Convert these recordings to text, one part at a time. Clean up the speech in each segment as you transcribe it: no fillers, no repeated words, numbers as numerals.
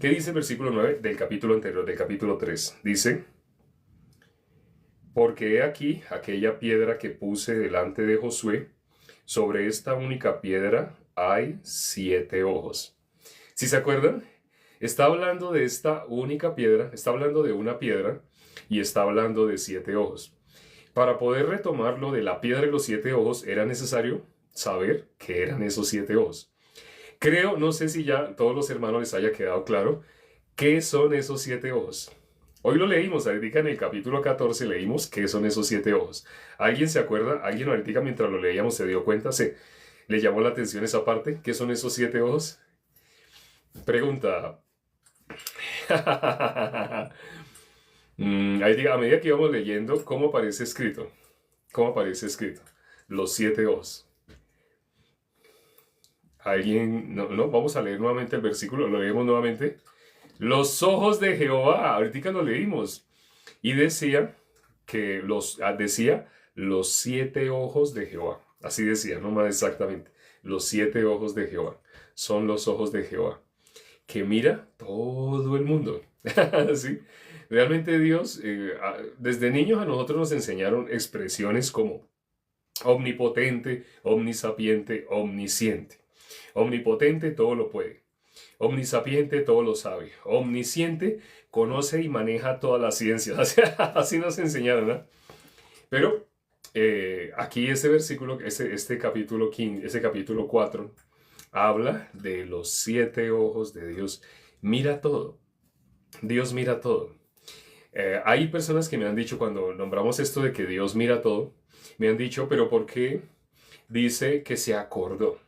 ¿Qué dice el versículo 9 del capítulo anterior, del capítulo 3? Dice, porque he aquí aquella piedra que puse delante de Josué, sobre esta única piedra hay 7 ojos. ¿Sí se acuerdan? Está hablando de esta única piedra, está hablando de una piedra y está hablando de 7 ojos. Para poder retomar lo de la piedra y los 7 ojos era necesario saber qué eran esos 7 ojos. Creo, no sé si ya a todos los hermanos les haya quedado claro qué son esos 7 ojos. Hoy lo leímos, ahorita en el capítulo 14 leímos qué son esos 7 ojos. ¿Alguien se acuerda? ¿Alguien ahorita mientras lo leíamos se dio cuenta? ¿Le llamó la atención esa parte? ¿Qué son esos 7 ojos? Pregunta. Ahí a medida que íbamos leyendo, ¿cómo aparece escrito? ¿Cómo aparece escrito? Los 7 ojos. ¿Alguien? No, vamos a leer nuevamente el versículo, lo leemos nuevamente. Los ojos de Jehová, ahorita lo leímos. Y decía que decía los 7 ojos de Jehová. Así decía, no más exactamente. Los 7 ojos de Jehová. Son los ojos de Jehová. Que mira todo el mundo. ¿Sí? Realmente Dios, desde niños a nosotros nos enseñaron expresiones como omnipotente, omnisapiente, omnisciente. Omnipotente todo lo puede. Omnisapiente todo lo sabe. Omnisciente conoce y maneja todas las ciencias. Así nos enseñaron, ¿no? Pero aquí este versículo, este capítulo 15, ese capítulo 4, habla de los 7 ojos de Dios. Mira todo. Dios mira todo. Hay personas que me han dicho cuando nombramos esto de que Dios mira todo, me han dicho, pero ¿por qué dice que se acordó?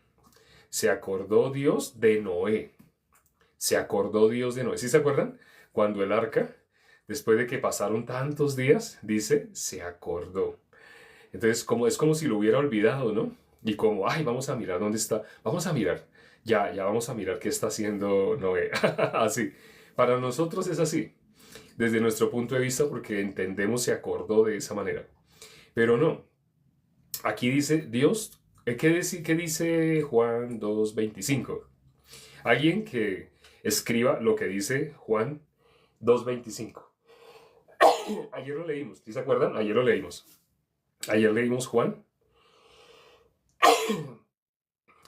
Se acordó Dios de Noé. Se acordó Dios de Noé. ¿Sí se acuerdan? Cuando el arca, después de que pasaron tantos días, dice, se acordó. Entonces, es como si lo hubiera olvidado, ¿no? Y como, ay, vamos a mirar dónde está. Vamos a mirar. Ya vamos a mirar qué está haciendo Noé. Así. Para nosotros es así. Desde nuestro punto de vista, porque entendemos se acordó de esa manera. Pero no. Aquí dice Dios. ¿Qué dice Juan 2:25? Alguien que escriba lo que dice Juan 2:25. Ayer lo leímos, ¿sí se acuerdan? Ayer lo leímos. Ayer leímos Juan.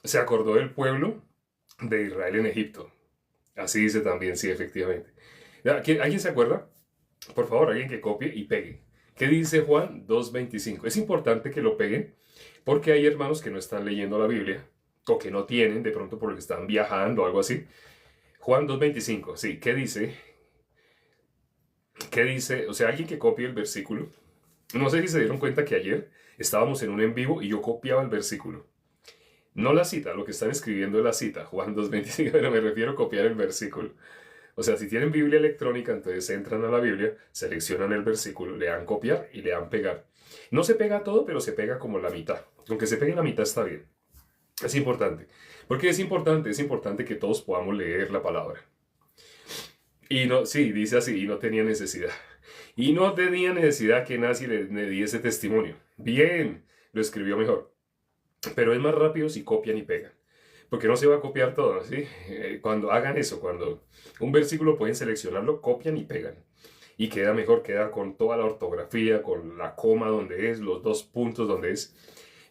Se acordó del pueblo de Israel en Egipto. Así dice también, sí, efectivamente. ¿Alguien se acuerda? Por favor, alguien que copie y pegue. ¿Qué dice Juan 2:25? Es importante que lo peguen porque hay hermanos que no están leyendo la Biblia o que no tienen, de pronto porque están viajando o algo así. Juan 2:25, sí, ¿qué dice? ¿Qué dice? O sea, alguien que copie el versículo. No sé si se dieron cuenta que ayer estábamos en un en vivo y yo copiaba el versículo. No la cita, lo que están escribiendo es la cita, Juan 2:25, pero me refiero a copiar el versículo. O sea, si tienen Biblia electrónica, entonces entran a la Biblia, seleccionan el versículo, le dan copiar y le dan pegar. No se pega todo, pero se pega como la mitad. Aunque se pegue la mitad está bien. Es importante. ¿Por qué es importante? Es importante que todos podamos leer la palabra. Y no, sí, dice así, y no tenía necesidad. Y no tenía necesidad que nadie le diese testimonio. Bien, lo escribió mejor. Pero es más rápido si copian y pegan. Porque no se va a copiar todo, ¿sí? Cuando hagan eso, cuando un versículo pueden seleccionarlo, copian y pegan. Y queda mejor, queda con toda la ortografía, con la coma donde es, los 2 puntos donde es.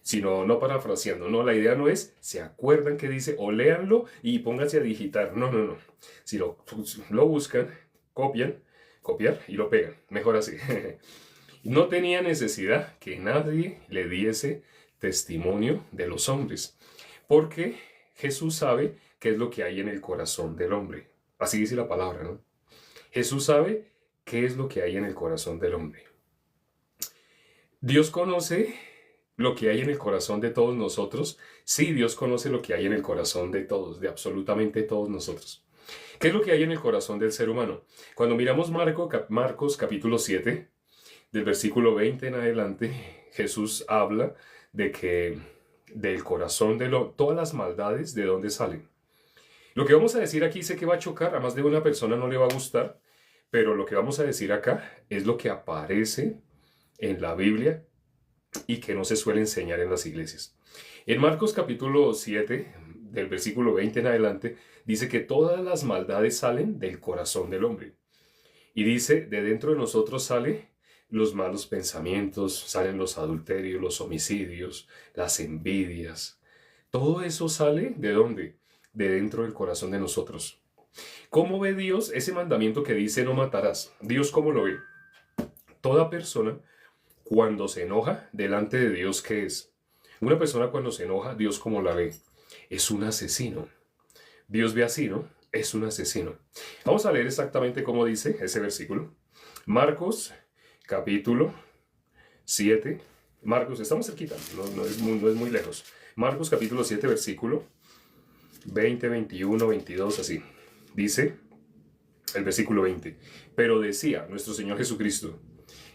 Sino, no parafraseando, no, la idea no es, se acuerdan que dice, o léanlo y pónganse a digitar. No. Si lo buscan, copiar y lo pegan. Mejor así. No tenía necesidad que nadie le diese testimonio de los hombres. Porque Jesús sabe qué es lo que hay en el corazón del hombre. Así dice la palabra, ¿no? Jesús sabe qué es lo que hay en el corazón del hombre. Dios conoce lo que hay en el corazón de todos nosotros. Sí, Dios conoce lo que hay en el corazón de todos, de absolutamente todos nosotros. ¿Qué es lo que hay en el corazón del ser humano? Cuando miramos Marcos capítulo 7, del versículo 20 en adelante, Jesús habla de que del corazón todas las maldades de dónde salen. Lo que vamos a decir aquí sé que va a chocar, a más de una persona no le va a gustar, pero lo que vamos a decir acá es lo que aparece en la Biblia y que no se suele enseñar en las iglesias. En Marcos capítulo 7, del versículo 20 en adelante, dice que todas las maldades salen del corazón del hombre. Y dice, de dentro de nosotros salen los malos pensamientos, salen los adulterios, los homicidios, las envidias. Todo eso sale ¿de dónde? De dentro del corazón de nosotros. ¿Cómo ve Dios ese mandamiento que dice no matarás? Dios, ¿cómo lo ve? Toda persona cuando se enoja delante de Dios, ¿qué es? Una persona cuando se enoja, Dios, ¿cómo la ve? Es un asesino. Dios ve así, ¿no? Es un asesino. Vamos a leer exactamente cómo dice ese versículo. Marcos, capítulo 7. Marcos, estamos cerquita, no es muy lejos. Marcos, capítulo 7, versículo 20, 21, 22, así. Dice el versículo 20. Pero decía nuestro Señor Jesucristo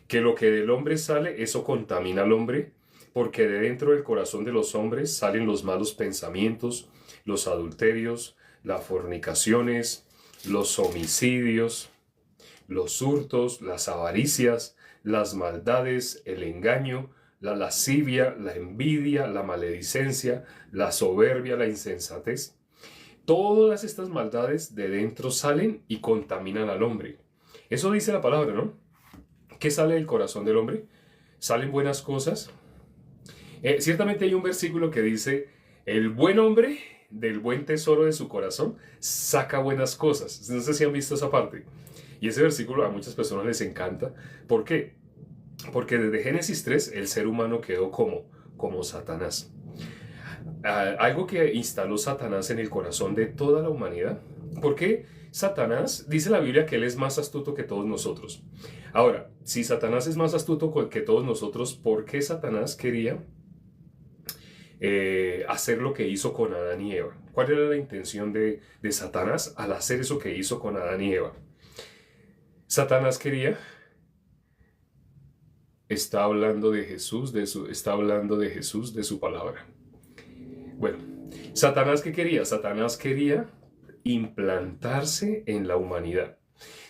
que lo que del hombre sale, eso contamina al hombre, porque de dentro del corazón de los hombres salen los malos pensamientos, los adulterios, las fornicaciones, los homicidios, los hurtos, las avaricias, las maldades, el engaño, la lascivia, la envidia, la maledicencia, la soberbia, la insensatez. Todas estas maldades de dentro salen y contaminan al hombre. Eso dice la palabra, ¿no? ¿Qué sale del corazón del hombre? ¿Salen buenas cosas? Ciertamente hay un versículo que dice, el buen hombre del buen tesoro de su corazón saca buenas cosas. No sé si han visto esa parte. Y ese versículo a muchas personas les encanta. ¿Por qué? Porque desde Génesis 3 el ser humano quedó como Satanás. Algo que instaló Satanás en el corazón de toda la humanidad. ¿Por qué Satanás? Dice la Biblia que él es más astuto que todos nosotros. Ahora, si Satanás es más astuto que todos nosotros, ¿por qué Satanás quería hacer lo que hizo con Adán y Eva? ¿Cuál era la intención de Satanás al hacer eso que hizo con Adán y Eva? Satanás quería, está hablando de Jesús, está hablando de Jesús, de su palabra. Bueno, ¿Satanás qué quería? Satanás quería implantarse en la humanidad.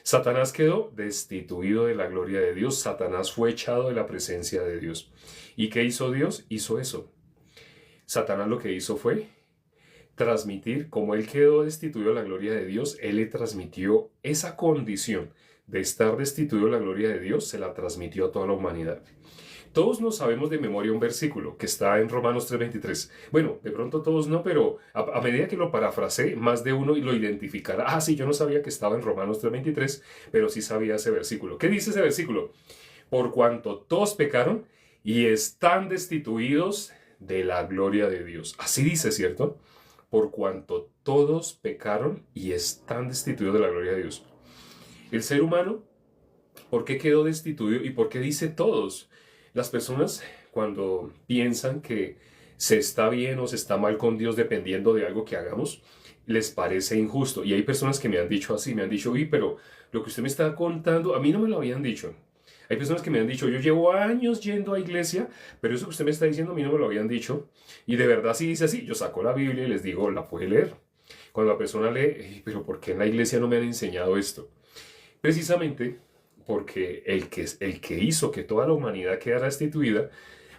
Satanás quedó destituido de la gloria de Dios. Satanás fue echado de la presencia de Dios. ¿Y qué hizo Dios? Hizo eso. Satanás lo que hizo fue transmitir, como él quedó destituido de la gloria de Dios, él le transmitió esa condición de estar destituido de la gloria de Dios, se la transmitió a toda la humanidad. Todos no sabemos de memoria un versículo que está en Romanos 3:23. Bueno, de pronto todos no, pero a medida que lo parafraseé, más de uno lo identificará. Ah, sí, yo no sabía que estaba en Romanos 3:23, pero sí sabía ese versículo. ¿Qué dice ese versículo? Por cuanto todos pecaron y están destituidos de la gloria de Dios. Así dice, ¿cierto? Por cuanto todos pecaron y están destituidos de la gloria de Dios. El ser humano, ¿por qué quedó destituido y por qué dice todos? Las personas cuando piensan que se está bien o se está mal con Dios dependiendo de algo que hagamos, les parece injusto. Y hay personas que me han dicho así, me han dicho, uy, pero lo que usted me está contando, a mí no me lo habían dicho. Hay personas que me han dicho, yo llevo años yendo a iglesia, pero eso que usted me está diciendo a mí no me lo habían dicho. Y de verdad sí dice así, yo saco la Biblia y les digo, la puede leer. Cuando la persona lee, pero ¿por qué en la iglesia no me han enseñado esto? Precisamente porque el que hizo que toda la humanidad quedara destituida,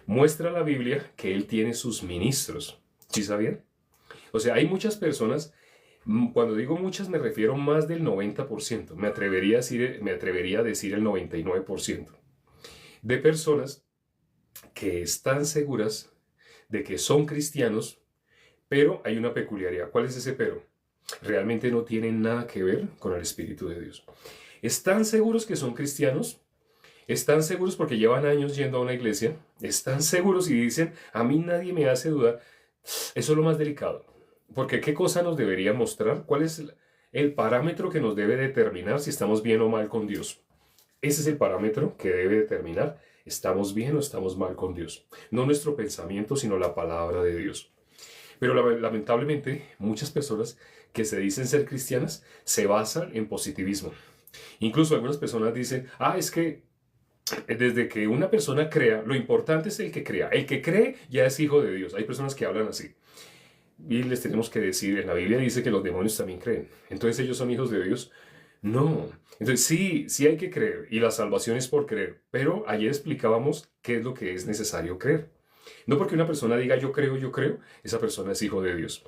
muestra la Biblia que él tiene sus ministros. ¿Sí sabían? O sea, hay muchas personas, cuando digo muchas me refiero a más del 90%, me atrevería a decir el 99%, de personas que están seguras de que son cristianos, pero hay una peculiaridad. ¿Cuál es ese pero? Realmente no tienen nada que ver con el Espíritu de Dios. ¿Están seguros que son cristianos? ¿Están seguros porque llevan años yendo a una iglesia? ¿Están seguros y dicen, a mí nadie me hace dudar? Eso es lo más delicado. Porque ¿qué cosa nos debería mostrar? ¿Cuál es el parámetro que nos debe determinar si estamos bien o mal con Dios? Ese es el parámetro que debe determinar estamos bien o estamos mal con Dios. No nuestro pensamiento, sino la palabra de Dios. Pero lamentablemente muchas personas que se dicen ser cristianas se basan en positivismo. Incluso algunas personas dicen, es que desde que una persona crea, lo importante es el que crea. El que cree ya es hijo de Dios. Hay personas que hablan así. Y les tenemos que decir, en la Biblia dice que los demonios también creen. Entonces ellos son hijos de Dios. No. Entonces sí hay que creer. Y la salvación es por creer. Pero ayer explicábamos qué es lo que es necesario creer. No porque una persona diga yo creo, esa persona es hijo de Dios.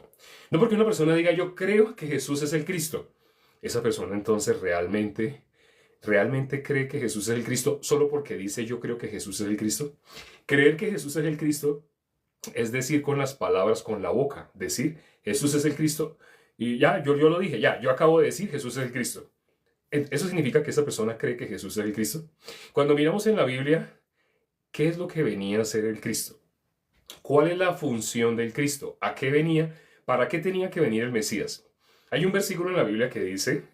No porque una persona diga yo creo que Jesús es el Cristo, esa persona entonces realmente cree que Jesús es el Cristo solo porque dice yo creo que Jesús es el Cristo. Creer que Jesús es el Cristo es decir con las palabras, con la boca, decir Jesús es el Cristo y ya, yo lo dije, ya, yo acabo de decir Jesús es el Cristo. ¿Eso significa que esa persona cree que Jesús es el Cristo? Cuando miramos en la Biblia, ¿qué es lo que venía a ser el Cristo? ¿Cuál es la función del Cristo? ¿A qué venía? ¿Para qué tenía que venir el Mesías? Hay un versículo en la Biblia que dice,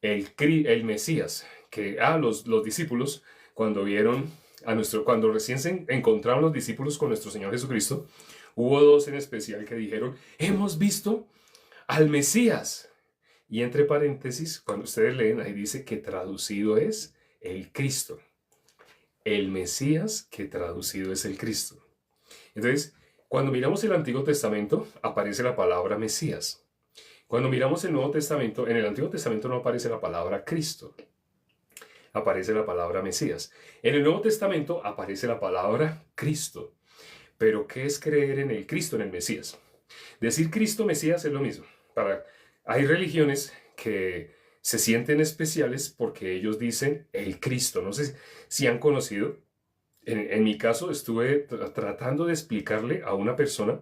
el Mesías, que los discípulos, cuando vieron cuando recién se encontraron los discípulos con nuestro Señor Jesucristo, hubo dos en especial que dijeron, hemos visto al Mesías. Y entre paréntesis, cuando ustedes leen, ahí dice que traducido es el Cristo. El Mesías que traducido es el Cristo. Entonces, cuando miramos el Antiguo Testamento, aparece la palabra Mesías. Cuando miramos el Nuevo Testamento, en el Antiguo Testamento no aparece la palabra Cristo. Aparece la palabra Mesías. En el Nuevo Testamento aparece la palabra Cristo. Pero, ¿qué es creer en el Cristo, en el Mesías? Decir Cristo, Mesías es lo mismo. Hay religiones que se sienten especiales porque ellos dicen el Cristo. No sé si han conocido. En mi caso estuve tratando de explicarle a una persona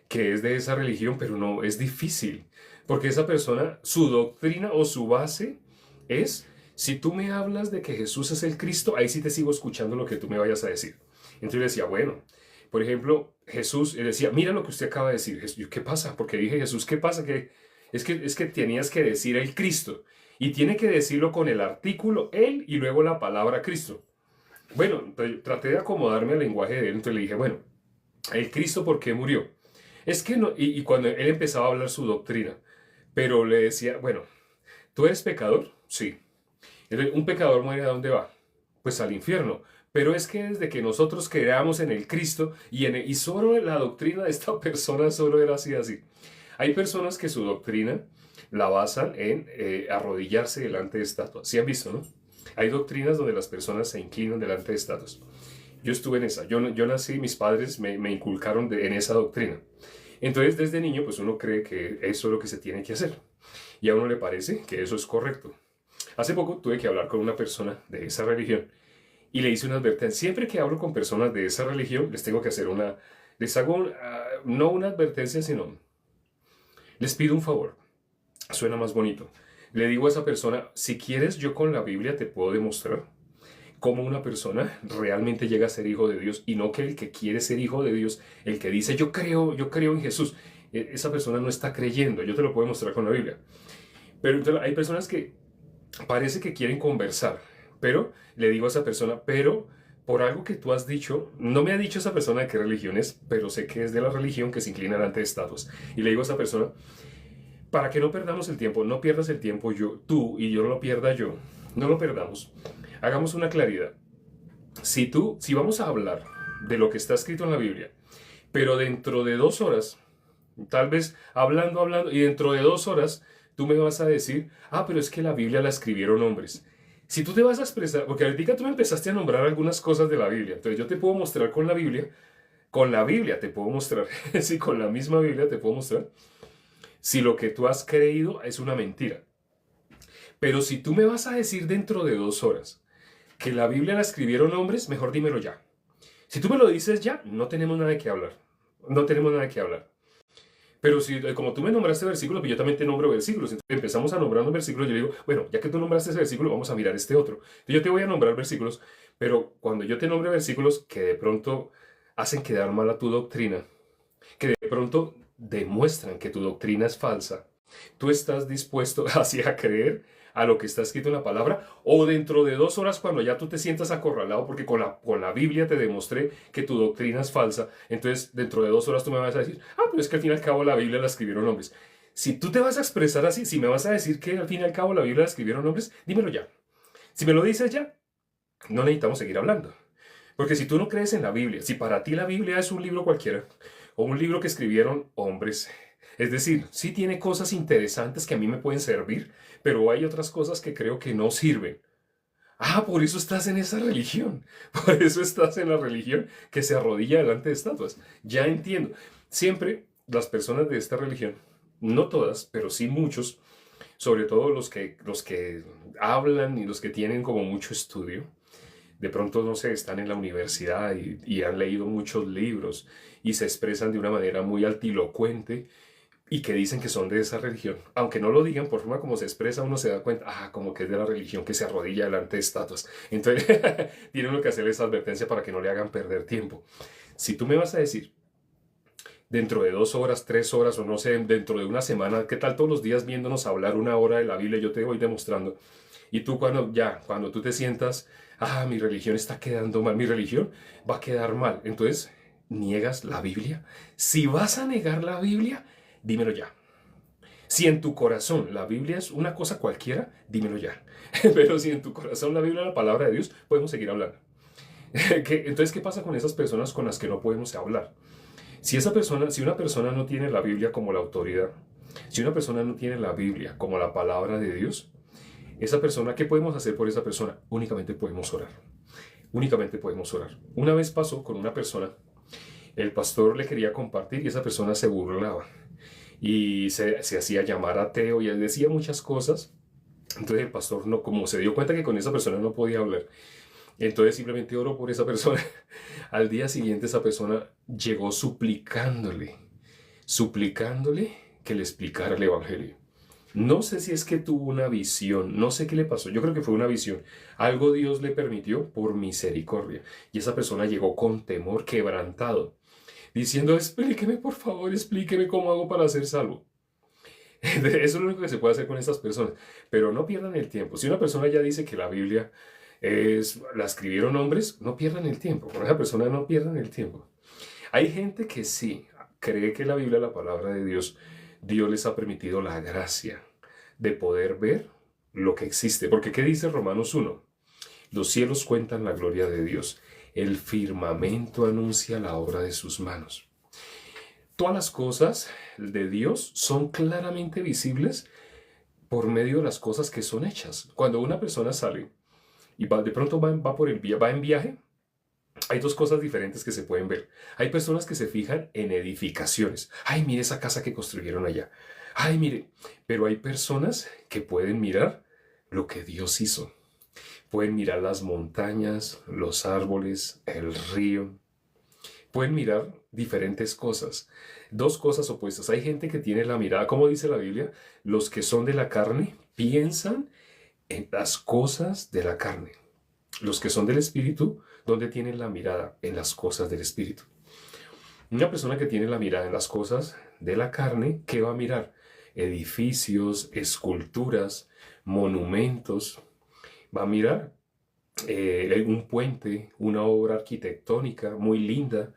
que es de esa religión, pero no, es difícil. Porque esa persona, su doctrina o su base es, si tú me hablas de que Jesús es el Cristo, ahí sí te sigo escuchando lo que tú me vayas a decir. Entonces yo decía, bueno, por ejemplo, Jesús, él decía, mira lo que usted acaba de decir. ¿Qué pasa? Porque dije, Jesús, ¿qué pasa? Es que tenías que decir el Cristo. Y tiene que decirlo con el artículo él y luego la palabra Cristo. Bueno, traté de acomodarme al lenguaje de él, entonces le dije, bueno, el Cristo, ¿por qué murió? Es que no, y cuando él empezaba a hablar su doctrina, pero le decía, bueno, ¿tú eres pecador? Sí. Entonces, ¿un pecador muere a dónde va? Pues al infierno. Pero es que desde que nosotros creamos en el Cristo y solo la doctrina de esta persona solo era así, así. Hay personas que su doctrina la basan en arrodillarse delante de estatuas. ¿Sí han visto, no? Hay doctrinas donde las personas se inclinan delante de estatuas. Yo estuve en esa. Yo nací, mis padres me inculcaron en esa doctrina. Entonces, desde niño, pues uno cree que eso es lo que se tiene que hacer. Y a uno le parece que eso es correcto. Hace poco tuve que hablar con una persona de esa religión y le hice una advertencia. Siempre que hablo con personas de esa religión, les tengo que hacer les hago no una advertencia, sino les pido un favor. Suena más bonito. Le digo a esa persona, si quieres, yo con la Biblia te puedo demostrar cómo una persona realmente llega a ser hijo de Dios y no que el que quiere ser hijo de Dios, el que dice yo creo en Jesús, esa persona no está creyendo. Yo te lo puedo mostrar con la Biblia. Pero entonces, hay personas que parece que quieren conversar, pero le digo a esa persona, pero por algo que tú has dicho, no me ha dicho esa persona de qué religión es, pero sé que es de la religión que se inclina ante estatuas. Y le digo a esa persona, para que no perdamos el tiempo, no pierdas el tiempo tú y yo no lo pierda yo, no lo perdamos. Hagamos una claridad. Si vamos a hablar de lo que está escrito en la Biblia, pero dentro de 2 horas, tal vez hablando, y dentro de 2 horas, tú me vas a decir, pero es que la Biblia la escribieron hombres. Si tú te vas a expresar, porque ahorita tú me empezaste a nombrar algunas cosas de la Biblia, entonces yo te puedo mostrar con la Biblia te puedo mostrar, sí, con la misma Biblia te puedo mostrar, si lo que tú has creído es una mentira. Pero si tú me vas a decir dentro de 2 horas que la Biblia la escribieron hombres, mejor dímelo ya. Si tú me lo dices ya, no tenemos nada de qué hablar. No tenemos nada de qué hablar. Pero si, como tú me nombraste versículos, pues yo también te nombro versículos. Entonces empezamos a nombrar un versículo, yo le digo, bueno, ya que tú nombraste ese versículo, vamos a mirar este otro. Entonces yo te voy a nombrar versículos, pero cuando yo te nombre versículos que de pronto hacen quedar mal a tu doctrina, que de pronto demuestran que tu doctrina es falsa, tú estás dispuesto así a creer a lo que está escrito en la palabra, o dentro de 2 horas cuando ya tú te sientas acorralado porque con la Biblia te demostré que tu doctrina es falsa, entonces dentro de 2 horas tú me vas a decir, pero es que al fin y al cabo la Biblia la escribieron hombres. Si tú te vas a expresar así, si me vas a decir que al fin y al cabo la Biblia la escribieron hombres, dímelo ya. Si me lo dices ya, no necesitamos seguir hablando. Porque si tú no crees en la Biblia, si para ti la Biblia es un libro cualquiera, o un libro que escribieron hombres, es decir, sí tiene cosas interesantes que a mí me pueden servir, pero hay otras cosas que creo que no sirven. Ah, por eso estás en esa religión. Por eso estás en la religión que se arrodilla delante de estatuas. Ya entiendo. Siempre las personas de esta religión, no todas, pero sí muchos, sobre todo los que hablan y los que tienen como mucho estudio, de pronto, no sé, están en la universidad y han leído muchos libros y se expresan de una manera muy altilocuente y que dicen que son de esa religión. Aunque no lo digan, por forma como se expresa, uno se da cuenta, como que es de la religión que se arrodilla delante de estatuas. Entonces, tiene uno que hacerle esa advertencia para que no le hagan perder tiempo. Si tú me vas a decir, dentro de 2 horas, 3 horas, o no sé, dentro de una semana, ¿qué tal todos los días viéndonos hablar una hora de la Biblia? Yo te voy demostrando. Y tú cuando tú te sientas, mi religión está quedando mal, mi religión va a quedar mal. Entonces, ¿niegas la Biblia? Si vas a negar la Biblia, dímelo ya. Si en tu corazón la Biblia es una cosa cualquiera, dímelo ya. Pero si en tu corazón la Biblia es la palabra de Dios, podemos seguir hablando. Entonces, ¿qué pasa con esas personas con las que no podemos hablar? Si una persona no tiene la Biblia como la autoridad, si una persona no tiene la Biblia como la palabra de Dios, esa persona, ¿qué podemos hacer por esa persona? Únicamente podemos orar. Únicamente podemos orar. Una vez pasó con una persona, el pastor le quería compartir y esa persona se burlaba y se hacía llamar ateo y él decía muchas cosas. Entonces el pastor, no, como se dio cuenta que con esa persona no podía hablar, entonces simplemente oró por esa persona. Al día siguiente esa persona llegó suplicándole que le explicara el evangelio. No sé si es que tuvo una visión, no sé qué le pasó, yo creo que fue una visión. Algo Dios le permitió por misericordia. Y esa persona llegó con temor, quebrantado, diciendo, explíqueme por favor, explíqueme cómo hago para ser salvo. Eso es lo único que se puede hacer con estas personas. Pero no pierdan el tiempo. Si una persona ya dice que la Biblia la escribieron hombres, no pierdan el tiempo. Con esa persona no pierdan el tiempo. Hay gente que sí cree que la Biblia, la palabra de Dios, Dios les ha permitido la gracia de poder ver lo que existe. Porque ¿qué dice Romanos 1? Los cielos cuentan la gloria de Dios. El firmamento anuncia la obra de sus manos. Todas las cosas de Dios son claramente visibles por medio de las cosas que son hechas. Cuando una persona sale y de pronto va en viaje, hay dos cosas diferentes que se pueden ver. Hay personas que se fijan en edificaciones. Ay, mire esa casa que construyeron allá. Ay, mire. Pero hay personas que pueden mirar lo que Dios hizo. Pueden mirar las montañas, los árboles, el río. Pueden mirar diferentes cosas. Dos cosas opuestas. Hay gente que tiene la mirada, como dice la Biblia, los que son de la carne piensan en las cosas de la carne. Los que son del Espíritu, ¿dónde tienen la mirada? En las cosas del Espíritu. Una persona que tiene la mirada en las cosas de la carne, ¿qué va a mirar? Edificios, esculturas, monumentos. Va a mirar un puente, una obra arquitectónica muy linda.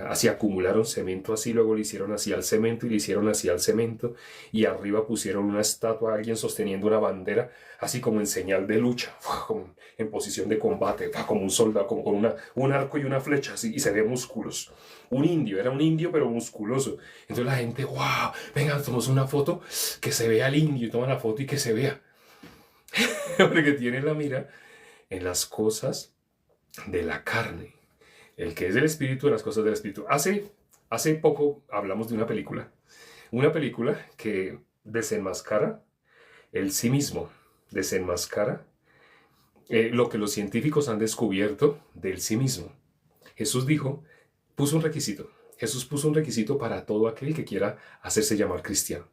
Así acumularon cemento así, luego le hicieron así al cemento y le hicieron así al cemento y arriba pusieron una estatua, alguien sosteniendo una bandera, así como en señal de lucha, como en posición de combate, como un soldado, como con un arco y una flecha, así, y se ve músculos. Era un indio pero musculoso. Entonces la gente, wow, venga, tomamos una foto, que se vea el indio, y toman la foto y que se vea. Porque tiene la mira en las cosas de la carne. El que es del espíritu, de las cosas del espíritu. Hace poco hablamos de una película que desenmascara el sí mismo, desenmascara lo que los científicos han descubierto del sí mismo. Jesús puso un requisito. Jesús puso un requisito para todo aquel que quiera hacerse llamar cristiano.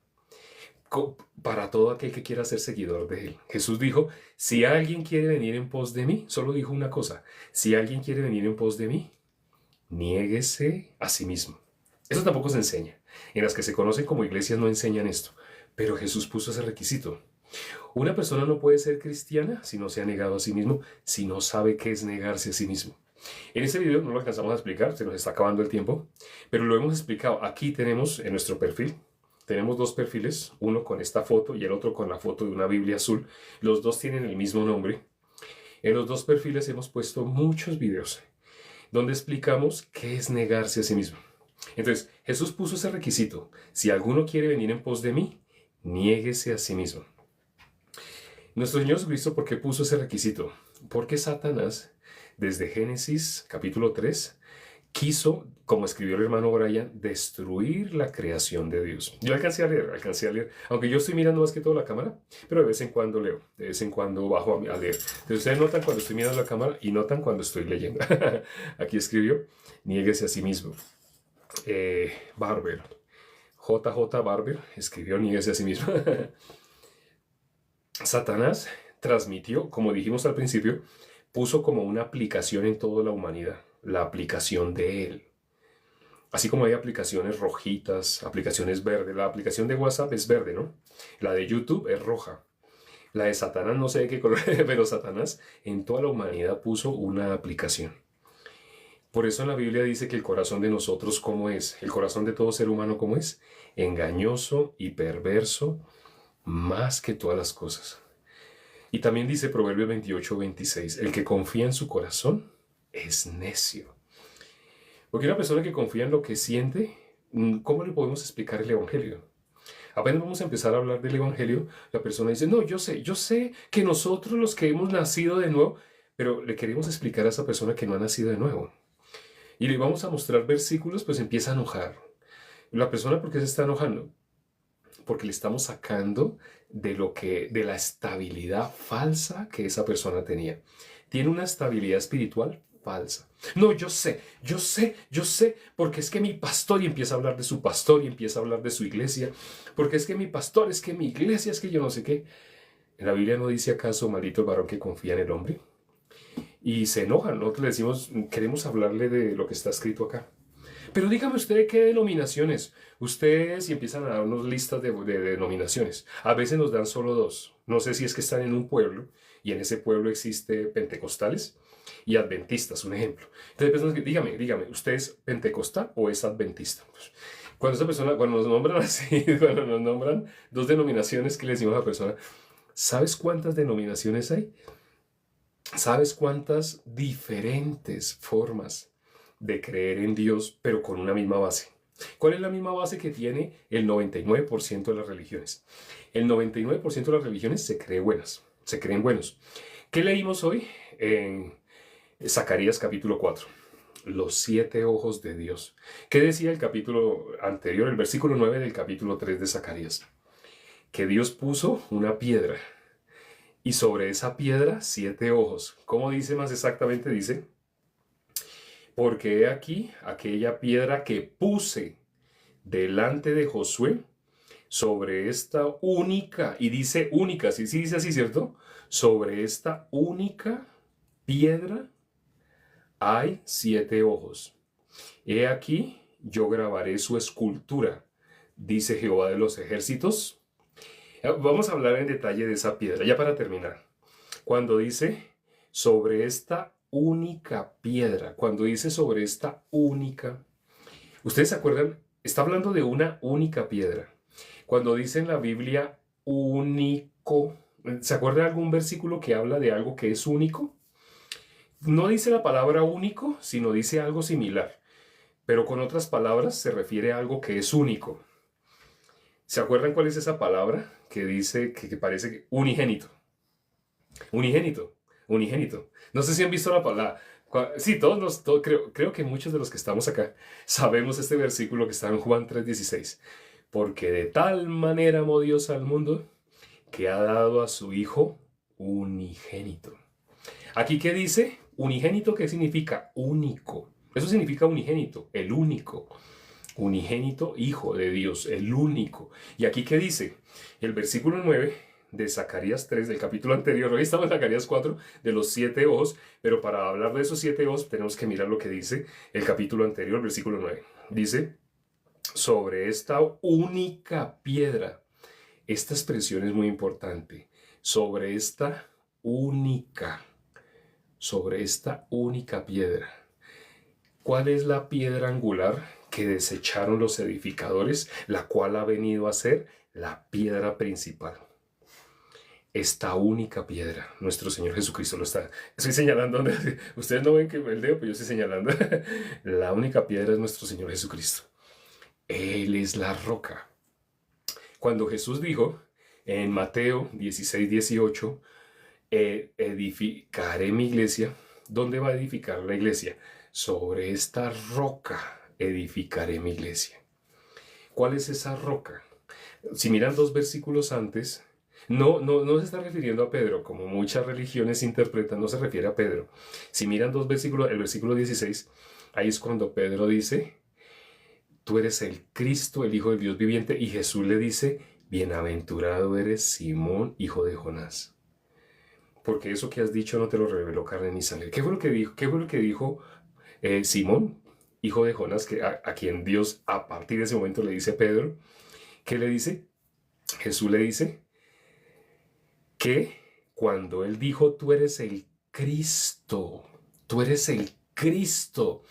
Para todo aquel que quiera ser seguidor de él. Jesús dijo, si alguien quiere venir en pos de mí, solo dijo una cosa, si alguien quiere venir en pos de mí, niéguese a sí mismo. Eso tampoco se enseña. En las que se conocen como iglesias no enseñan esto. Pero Jesús puso ese requisito. Una persona no puede ser cristiana si no se ha negado a sí mismo, si no sabe qué es negarse a sí mismo. En este video no lo alcanzamos a explicar, se nos está acabando el tiempo, pero lo hemos explicado. Aquí tenemos en nuestro perfil, tenemos dos perfiles, uno con esta foto y el otro con la foto de una Biblia azul. Los dos tienen el mismo nombre. En los dos perfiles hemos puesto muchos videos donde explicamos qué es negarse a sí mismo. Entonces, Jesús puso ese requisito. Si alguno quiere venir en pos de mí, niéguese a sí mismo. Nuestro Señor Jesucristo, ¿por qué puso ese requisito? Porque Satanás, desde Génesis capítulo 3, quiso, como escribió el hermano Brian, destruir la creación de Dios. Yo alcancé a leer, aunque yo estoy mirando más que todo la cámara, pero de vez en cuando leo, de vez en cuando bajo a leer. Entonces ustedes notan cuando estoy mirando la cámara y notan cuando estoy leyendo. Aquí escribió, niéguese a sí mismo. Barber, JJ Barber, escribió, niéguese a sí mismo. Satanás transmitió, como dijimos al principio, puso como una aplicación en toda la humanidad, la aplicación de él. Así como hay aplicaciones rojitas, aplicaciones verdes, la aplicación de WhatsApp es verde, ¿no? La de YouTube es roja. La de Satanás no sé de qué color, pero Satanás en toda la humanidad puso una aplicación. Por eso en la Biblia dice que el corazón de nosotros, ¿cómo es? El corazón de todo ser humano, ¿cómo es? Engañoso y perverso más que todas las cosas. Y también dice Proverbios 28:26, el que confía en su corazón es necio. Porque una persona que confía en lo que siente, ¿cómo le podemos explicar el Evangelio? Apenas vamos a empezar a hablar del Evangelio, la persona dice, no, yo sé que nosotros los que hemos nacido de nuevo, pero le queremos explicar a esa persona que no ha nacido de nuevo. Y le vamos a mostrar versículos, pues empieza a enojar. La persona, ¿por qué se está enojando? Porque le estamos sacando de la estabilidad falsa que esa persona tenía. Tiene una estabilidad espiritual falsa. No, yo sé, porque es que mi pastor, y empieza a hablar de su pastor, y empieza a hablar de su iglesia, porque es que mi pastor, es que mi iglesia, es que yo no sé qué. ¿En la Biblia no dice acaso, maldito el varón que confía en el hombre? Y se enojan, nosotros le decimos, queremos hablarle de lo que está escrito acá. Pero dígame usted qué denominaciones. Ustedes y empiezan a darnos listas de denominaciones. A veces nos dan solo dos. No sé si es que están en un pueblo y en ese pueblo existe pentecostales y adventistas, un ejemplo. Entonces personas que, dígame, ¿usted es pentecostal o es adventista? Pues, cuando nos nombran así, cuando nos nombran dos denominaciones, ¿qué le decimos a la persona? ¿Sabes cuántas denominaciones hay? ¿Sabes cuántas diferentes formas de creer en Dios, pero con una misma base? ¿Cuál es la misma base que tiene el 99% de las religiones? El 99% de las religiones se creen buenos. ¿Qué leímos hoy? En Zacarías capítulo 4. Los 7 ojos de Dios. ¿Qué decía el capítulo anterior, el versículo 9 del capítulo 3 de Zacarías? Que Dios puso una piedra y sobre esa piedra 7 ojos. ¿Cómo dice más exactamente? Dice, porque he aquí aquella piedra que puse delante de Josué sobre esta única, y dice única, sí dice así, ¿cierto? Sobre esta única piedra hay 7 ojos. He aquí, yo grabaré su escultura, dice Jehová de los ejércitos. Vamos a hablar en detalle de esa piedra, ya para terminar. Cuando dice sobre esta única piedra, cuando dice sobre esta única, ¿ustedes se acuerdan? Está hablando de una única piedra. Cuando dice en la Biblia único, ¿se acuerda de algún versículo que habla de algo que es único? No dice la palabra único, sino dice algo similar, pero con otras palabras se refiere a algo que es único. ¿Se acuerdan cuál es esa palabra que dice que parece unigénito? Unigénito. No sé si han visto la palabra. Sí, creo que muchos de los que estamos acá sabemos este versículo que está en Juan 3:16. Porque de tal manera amó Dios al mundo que ha dado a su Hijo unigénito. Aquí, ¿qué dice? Unigénito, ¿qué significa? Único. Eso significa unigénito, el único. Unigénito, Hijo de Dios, el único. ¿Y aquí qué dice? El versículo 9 de Zacarías 3, del capítulo anterior. Hoy estamos en Zacarías 4, de los 7 ojos, pero para hablar de esos 7 ojos tenemos que mirar lo que dice el capítulo anterior, versículo 9. Dice, sobre esta única piedra. Esta expresión es muy importante. Sobre esta única piedra. ¿Cuál es la piedra angular que desecharon los edificadores, la cual ha venido a ser la piedra principal? Esta única piedra, nuestro Señor Jesucristo lo está. Estoy señalando, ustedes no ven que el dedo, pero yo estoy señalando. La única piedra es nuestro Señor Jesucristo. Él es la roca. Cuando Jesús dijo En Mateo 16, 18, edificaré mi iglesia. ¿Dónde va a edificar la iglesia? Sobre esta roca edificaré mi iglesia. ¿Cuál es esa roca? Si miran 2 versículos antes, no se está refiriendo a Pedro, como muchas religiones interpretan, no se refiere a Pedro. Si miran 2 versículos, el versículo 16, ahí es cuando Pedro dice, tú eres el Cristo, el Hijo del Dios viviente, y Jesús le dice, bienaventurado eres Simón, hijo de Jonás. Porque eso que has dicho no te lo reveló carne ni sangre. ¿Qué fue lo que dijo? ¿Qué fue lo que dijo Simón, hijo de Jonás, a quien Dios a partir de ese momento le dice a Pedro? ¿Qué le dice? Jesús le dice que cuando él dijo, tú eres el Cristo, tú eres el Cristo.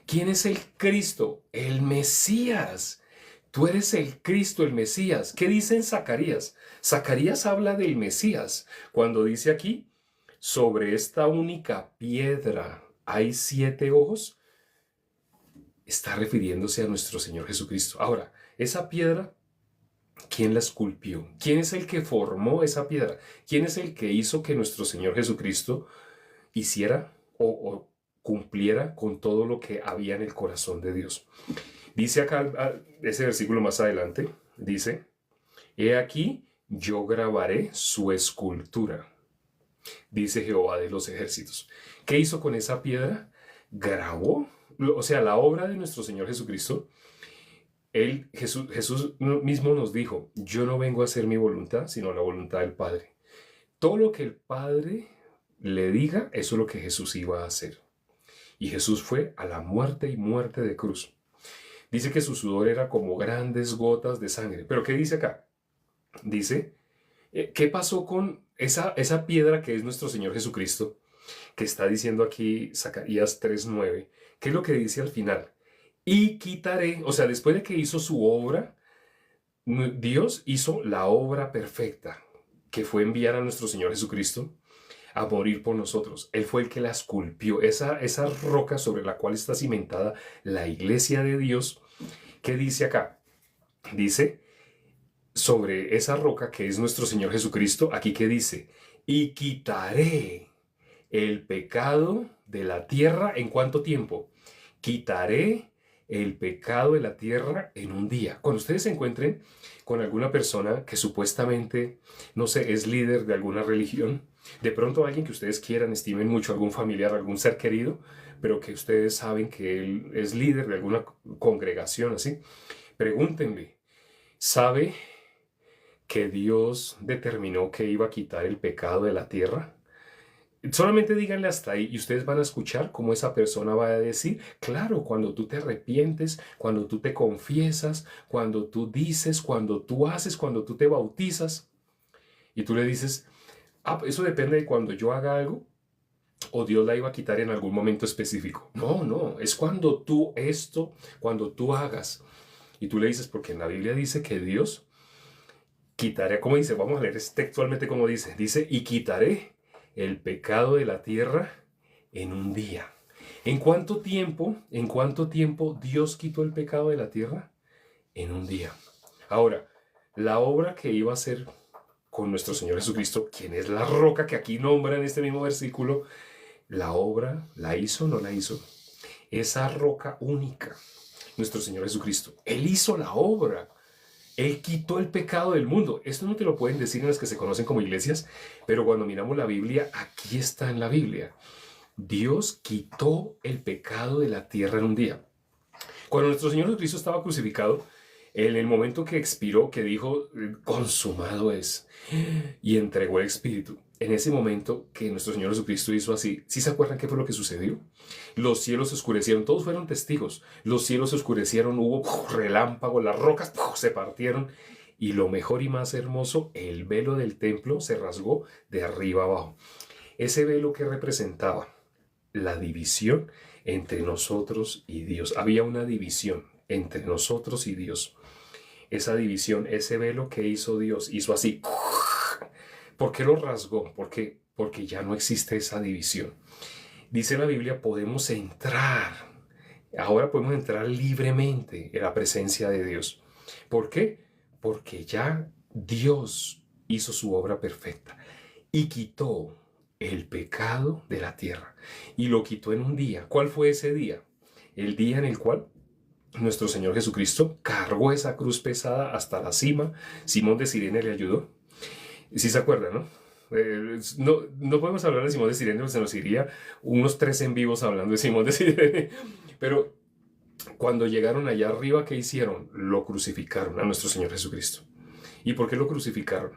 ¿Quién es el Cristo? El Mesías. Tú eres el Cristo, el Mesías. ¿Qué dice en Zacarías? Zacarías habla del Mesías. Cuando dice aquí, sobre esta única piedra hay 7 ojos, está refiriéndose a nuestro Señor Jesucristo. Ahora, esa piedra, ¿quién la esculpió? ¿Quién es el que formó esa piedra? ¿Quién es el que hizo que nuestro Señor Jesucristo hiciera o cumpliera con todo lo que había en el corazón de Dios? Dice acá, ese versículo más adelante, dice, he aquí, yo grabaré su escultura, dice Jehová de los ejércitos. ¿Qué hizo con esa piedra? Grabó, o sea, la obra de nuestro Señor Jesucristo. Jesús mismo nos dijo, yo no vengo a hacer mi voluntad, sino la voluntad del Padre. Todo lo que el Padre le diga, eso es lo que Jesús iba a hacer. Y Jesús fue a la muerte y muerte de cruz. Dice que su sudor era como grandes gotas de sangre. ¿Pero qué dice acá? Dice, ¿qué pasó con esa piedra que es nuestro Señor Jesucristo? Que está diciendo aquí Zacarías 3:9. ¿Qué es lo que dice al final? Y quitaré, o sea, después de que hizo su obra, Dios hizo la obra perfecta, que fue enviar a nuestro Señor Jesucristo a morir por nosotros. Él fue el que la esculpió, esa roca sobre la cual está cimentada la iglesia de Dios. ¿Qué dice acá? Dice, sobre esa roca que es nuestro Señor Jesucristo, aquí que dice, y quitaré el pecado de la tierra, ¿en cuánto tiempo? Quitaré el pecado de la tierra en un día. Cuando ustedes se encuentren con alguna persona que supuestamente, no sé, es líder de alguna religión, de pronto alguien que ustedes quieran, estimen mucho, algún familiar, algún ser querido, pero que ustedes saben que él es líder de alguna congregación así, pregúntenle, ¿sabe que Dios determinó que iba a quitar el pecado de la tierra? Solamente díganle hasta ahí y ustedes van a escuchar cómo esa persona va a decir, claro, cuando tú te arrepientes, cuando tú te confiesas, cuando tú dices, cuando tú haces, cuando tú te bautizas. Y tú le dices, eso depende de cuando yo haga algo o Dios la iba a quitar en algún momento específico. No, es cuando cuando tú hagas. Y tú le dices, porque en la Biblia dice que Dios quitaré, como dice, vamos a leer textualmente como dice, y quitaré el pecado de la tierra en un día. ¿En cuánto tiempo Dios quitó el pecado de la tierra? En un día. Ahora, la obra que iba a hacer con nuestro Señor Jesucristo, quien es la roca que aquí nombra en este mismo versículo, la obra, ¿la hizo o no la hizo? Esa roca única, nuestro Señor Jesucristo, Él hizo la obra. Él quitó el pecado del mundo. Esto no te lo pueden decir en las que se conocen como iglesias, pero cuando miramos la Biblia, aquí está en la Biblia. Dios quitó el pecado de la tierra en un día. Cuando nuestro Señor Jesucristo estaba crucificado, en el momento que expiró, que dijo, consumado es, y entregó el Espíritu, en ese momento que nuestro Señor Jesucristo hizo así, ¿sí se acuerdan qué fue lo que sucedió? Los cielos se oscurecieron, todos fueron testigos, los cielos se oscurecieron, hubo relámpagos, las rocas se partieron, y lo mejor y más hermoso, el velo del templo se rasgó de arriba abajo. Ese velo que representaba la división entre nosotros y Dios. Había una división entre nosotros y Dios. Esa división, ese velo que hizo Dios, hizo así. ¿Por qué lo rasgó? Porque ya no existe esa división. Dice la Biblia, podemos entrar. Ahora podemos entrar libremente en la presencia de Dios. ¿Por qué? Porque ya Dios hizo su obra perfecta y quitó el pecado de la tierra. Y lo quitó en un día. ¿Cuál fue ese día? El día en el cual nuestro Señor Jesucristo cargó esa cruz pesada hasta la cima. Simón de Cirene le ayudó. Sí se acuerdan, ¿no? No podemos hablar de Simón de Cirene, porque se nos iría unos 3 en vivos hablando de Simón de Cirene. Pero cuando llegaron allá arriba, ¿qué hicieron? Lo crucificaron a nuestro Señor Jesucristo. ¿Y por qué lo crucificaron?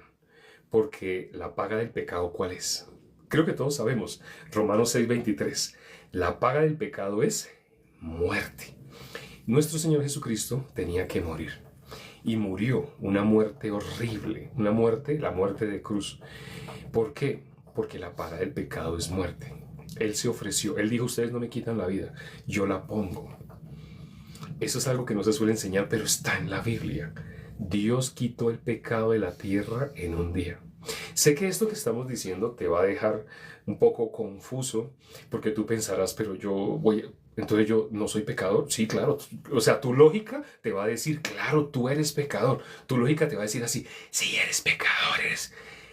Porque la paga del pecado, ¿cuál es? Creo que todos sabemos. Romanos 6:23. La paga del pecado es muerte. Nuestro Señor Jesucristo tenía que morir. Y murió una muerte horrible. Una muerte, la muerte de cruz. ¿Por qué? Porque la paga del pecado es muerte. Él se ofreció. Él dijo, ustedes no me quitan la vida, yo la pongo. Eso es algo que no se suele enseñar, pero está en la Biblia. Dios quitó el pecado de la tierra en un día. Sé que esto que estamos diciendo te va a dejar un poco confuso, porque tú pensarás, pero entonces yo no soy pecador. Sí, claro. O sea, tu lógica te va a decir, claro, tú eres pecador. Tu lógica te va a decir así, sí, eres pecador,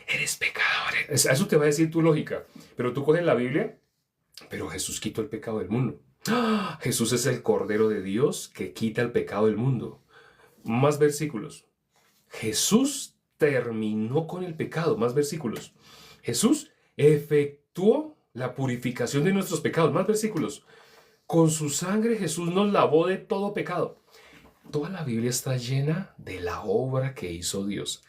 eres pecador. Eso te va a decir tu lógica. Pero tú coges la Biblia, pero Jesús quitó el pecado del mundo. ¡Ah! Jesús es el Cordero de Dios que quita el pecado del mundo. Más versículos. Jesús terminó con el pecado. Más versículos. Jesús efectuó la purificación de nuestros pecados. Más versículos. Con su sangre Jesús nos lavó de todo pecado. Toda la Biblia está llena de la obra que hizo Dios.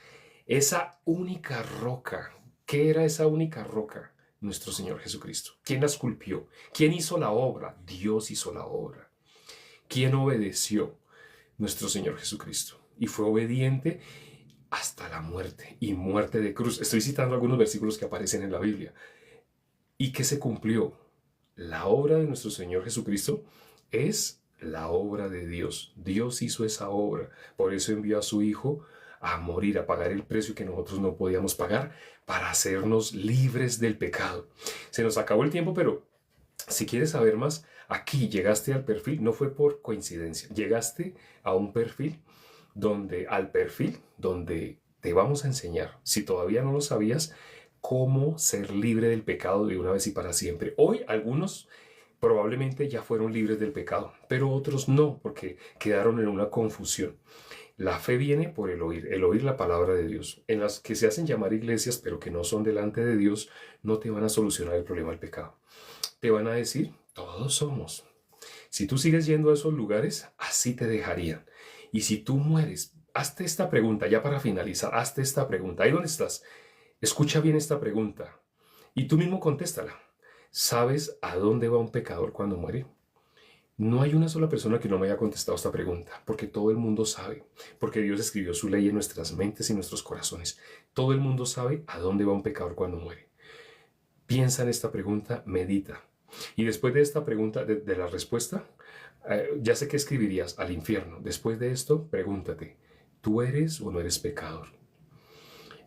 Esa única roca. ¿Qué era esa única roca? Nuestro Señor Jesucristo. ¿Quién la esculpió? ¿Quién hizo la obra? Dios hizo la obra. ¿Quién obedeció? Nuestro Señor Jesucristo. Y fue obediente hasta la muerte, y muerte de cruz. Estoy citando algunos versículos que aparecen en la Biblia. ¿Y qué se cumplió? La obra de nuestro Señor Jesucristo es la obra de Dios. Dios hizo esa obra. Por eso envió a su Hijo a morir, a pagar el precio que nosotros no podíamos pagar, para hacernos libres del pecado. Se nos acabó el tiempo, pero si quieres saber más, aquí llegaste al perfil, no fue por coincidencia, llegaste a un perfil donde te vamos a enseñar, si todavía no lo sabías, cómo ser libre del pecado de una vez y para siempre. Hoy algunos probablemente ya fueron libres del pecado, pero otros no, porque quedaron en una confusión. La fe viene por el oír la palabra de Dios. En las que se hacen llamar iglesias, pero que no son delante de Dios, no te van a solucionar el problema del pecado. Te van a decir, todos somos. Si tú sigues yendo a esos lugares, así te dejarían. Y si tú mueres, hazte esta pregunta, ya para finalizar, hazte esta pregunta. Ahí donde estás, escucha bien esta pregunta y tú mismo contéstala. ¿Sabes a dónde va un pecador cuando muere? No hay una sola persona que no me haya contestado esta pregunta, porque todo el mundo sabe, porque Dios escribió su ley en nuestras mentes y nuestros corazones. Todo el mundo sabe a dónde va un pecador cuando muere. Piensa en esta pregunta, medita. Y después de esta pregunta, de la respuesta, ya sé que escribirías al infierno. Después de esto, pregúntate, ¿tú eres o no eres pecador?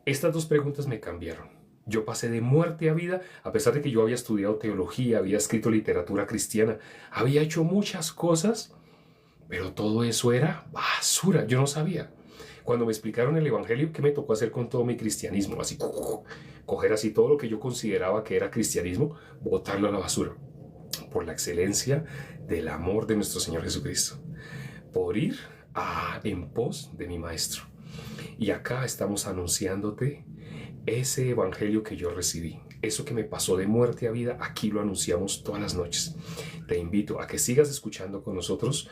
Estas dos preguntas me cambiaron. Yo pasé de muerte a vida, a pesar de que yo había estudiado teología, había escrito literatura cristiana, había hecho muchas cosas, pero todo eso era basura. Yo no sabía. Cuando me explicaron el evangelio, ¿qué me tocó hacer con todo mi cristianismo? Así, coger así todo lo que yo consideraba que era cristianismo, botarlo a la basura. Por la excelencia del amor de nuestro Señor Jesucristo. Por ir en pos de mi Maestro. Y acá estamos anunciándote ese evangelio que yo recibí. Eso que me pasó de muerte a vida, aquí lo anunciamos todas las noches. Te invito a que sigas escuchando con nosotros.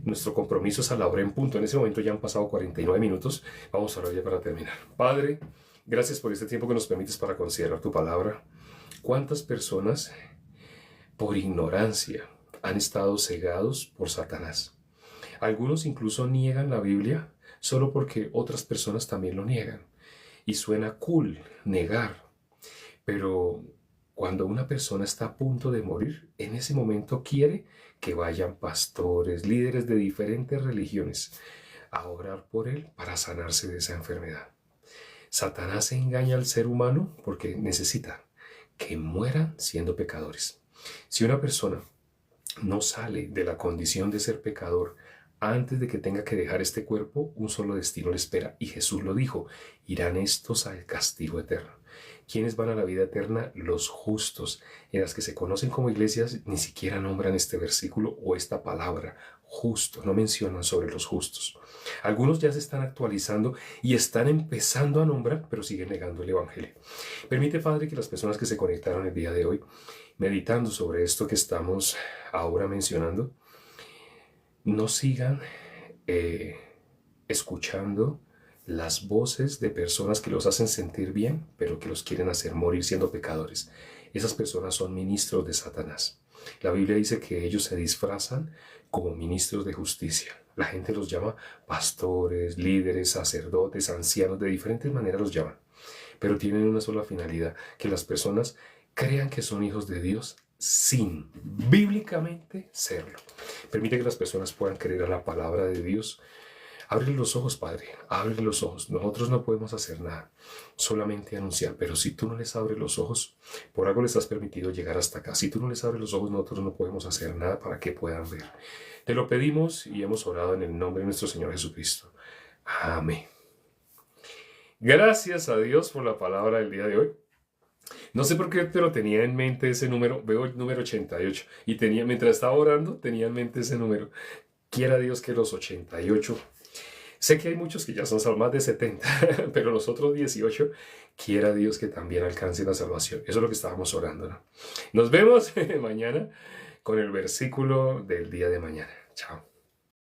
Nuestro compromiso es a la hora en punto. En ese momento ya han pasado 49 minutos. Vamos a orar ya para terminar. Padre, gracias por este tiempo que nos permites para considerar tu palabra. ¿Cuántas personas por ignorancia han estado cegados por Satanás? Algunos incluso niegan la Biblia solo porque otras personas también lo niegan. Y suena cool negar, pero cuando una persona está a punto de morir, en ese momento quiere que vayan pastores, líderes de diferentes religiones a orar por él para sanarse de esa enfermedad. Satanás engaña al ser humano porque necesita que mueran siendo pecadores. Si una persona no sale de la condición de ser pecador antes de que tenga que dejar este cuerpo, un solo destino le espera. Y Jesús lo dijo, irán estos al castigo eterno. ¿Quiénes van a la vida eterna? Los justos. En las que se conocen como iglesias ni siquiera nombran este versículo o esta palabra, justo, no mencionan sobre los justos. Algunos ya se están actualizando y están empezando a nombrar, pero siguen negando el Evangelio. Permite, Padre, que las personas que se conectaron el día de hoy, meditando sobre esto que estamos ahora mencionando, no sigan escuchando las voces de personas que los hacen sentir bien, pero que los quieren hacer morir siendo pecadores. Esas personas son ministros de Satanás. La Biblia dice que ellos se disfrazan como ministros de justicia. La gente los llama pastores, líderes, sacerdotes, ancianos, de diferentes maneras los llaman. Pero tienen una sola finalidad, que las personas crean que son hijos de Dios sin bíblicamente serlo. Permite que las personas puedan creer a la palabra de Dios. Ábrele los ojos, Padre, ábrele los ojos. Nosotros no podemos hacer nada, solamente anunciar. Pero si tú no les abres los ojos, por algo les has permitido llegar hasta acá. Si tú no les abres los ojos, nosotros no podemos hacer nada para que puedan ver. Te lo pedimos y hemos orado en el nombre de nuestro Señor Jesucristo. Amén. Gracias a Dios por la palabra del día de hoy. No sé por qué te lo tenía en mente ese número. Veo el número 88 y mientras estaba orando, tenía en mente ese número. Quiera Dios que los 88. Sé que hay muchos que ya son más de 70, pero los otros 18, quiera Dios que también alcancen la salvación. Eso es lo que estábamos orando, ¿no? Nos vemos mañana con el versículo del día de mañana. Chao.